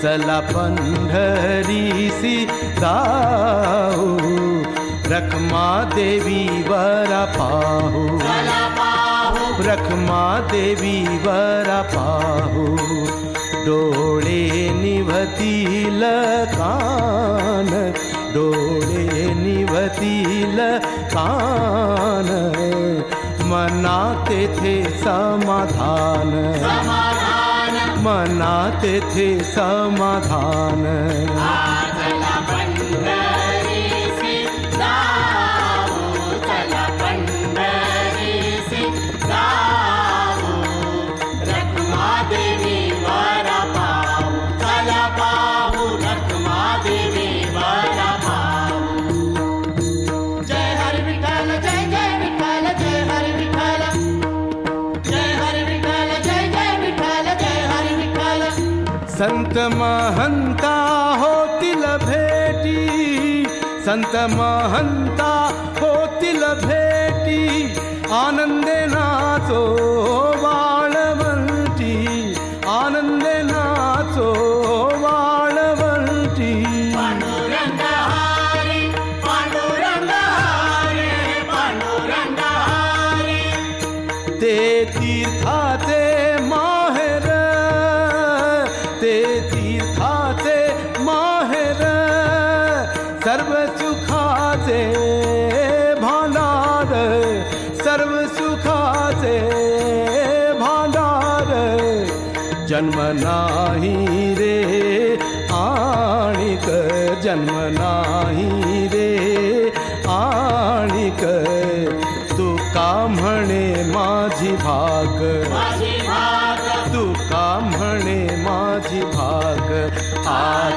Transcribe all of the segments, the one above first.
चला पंढरीसी जाऊ, रखमा देवी वरा पाहू, रखमा देवी वरा पाहू. डोळे निभतील कान, डोळे निभतील कान, मना तेथे समाधान, मना तेथे समाधान. संत महंता होतील भेटी, संत महंता होतील भेटी, आनंदे नाचो वाळवंटी, आनंदे नाचो वाळवंटी. पांडुरंग हरी, पांडुरंग हरी, पांडुरंग हरी. ते तीर्थाचे माहेर, ते तीर्थाचे माहेर, सर्व सुखाचे भांडार, सर्व सुखाचे भांडार. जन्म नाही रे आणिक, जन्म नाही रे आणिक, तुका म्हणे माझी भाग, तुका म्हणे माझी भाग.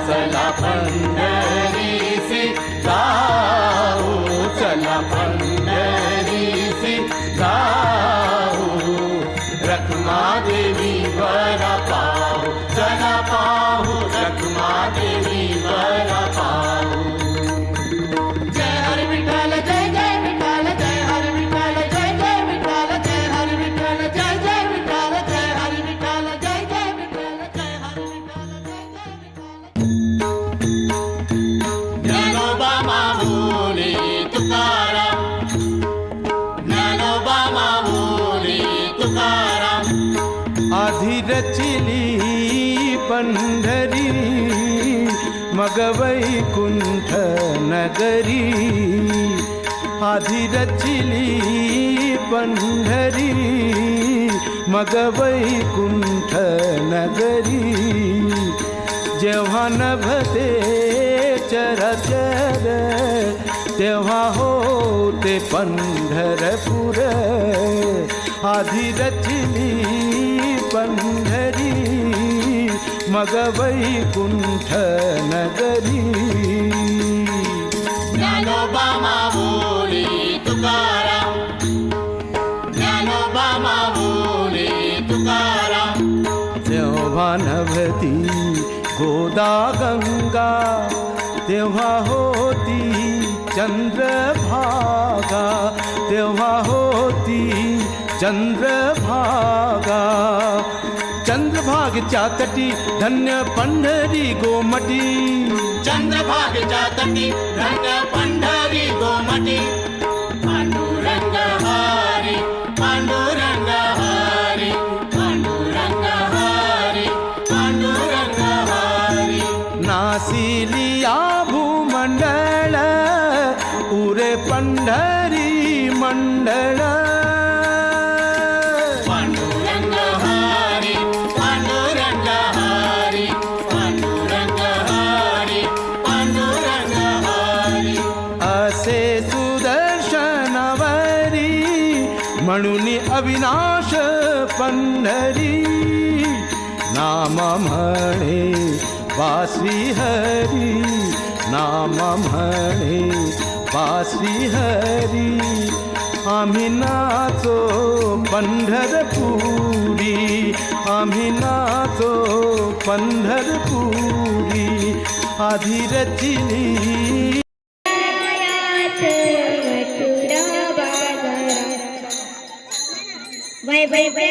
चला पंढरीसी जाऊ, चला पंढरीसी जाऊ, रखमा देवी वरा पाहू, चला पाहू रखमा देवी वरा पाहू. जय हरी विठ्ठल, जय जय विठ्ठल, जय हरी विठ्ठल, जय जय विठ्ठल, जय हरी विठ्ठल, जय जय विठ्ठल, जय हरी विठ्ठल, जय जय विठ्ठल, जय हरी विठ्ठल, जय जय विठ्ठल. ज्ञानोबा माऊली तुकाराम, ज्ञानोबा माऊली तुकाराम. आधी रचिली पंढरी, मग वैकुंठ नगरी, आधी रचिली पंढरी, मग वैकुंठ नगरी. जेव्हा नभते चराचर, तेव्हा होते पंढरपूर. आधी रचिली पंढरी, मग वैकुंठ नगरी. ज्ञानोबा माऊली तुकाराम, ज्ञानोबा माऊली तुकाराम. जेव्हा नभती गोदा गंगा, तेव्हा होती चंद्रभागा, तेव्हा होती चंद्रभागा. चंद्रभागेच्या तटी धन्य पंढरी गोमटी, चंद्रभागेच्या तटी धन्य पंढरी गोमटी. पांडुरंग हरी, पांडुरंग हरी, पांडुरंग हरी, पांडुरंग हरी. नासिलिया भूमंडळ, उरे पंढरी मंडळ. पांडुरंग हरी, पांडुरंग हरी, पांडुरंग हरी, पांडुरंग हरी. असे सुदर्शनवरी, म्हणून अविनाश पंढरी. नाम म्हणे वासी हरी, नाम म्हणे वासी हरी. आम्ही नाचो पंढरपुरी, आम्ही नाचो पंढरपुरी. आधी रचिली वै वै वै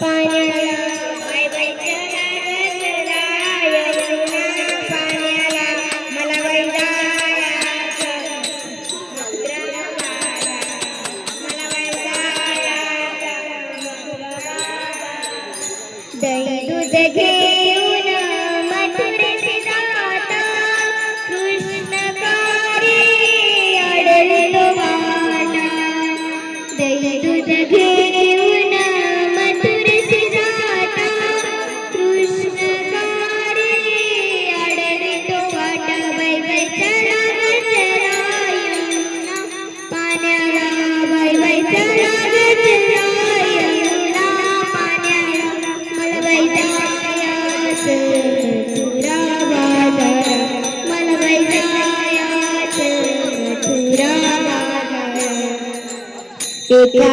पाण्याला बाय बाय चला गजरा यमुना पाण्याला मला बाई जायचं समुद्रवारा मला बाई जायचं दही दूध घेऊन मथुरेशी जाता कृष्णकारी अडलतो वाटा दही दूध घेऊन मथुरेशी जाता कृष्णकारी अडलतो वाटा बाई बाई चला गजरा यमुना पाण्याला बाई बाई चला गजरा यमुना पाण्याला मला बाई जायचं मथुरा बाजार मला बाई जायचं मथुरा बाजार एका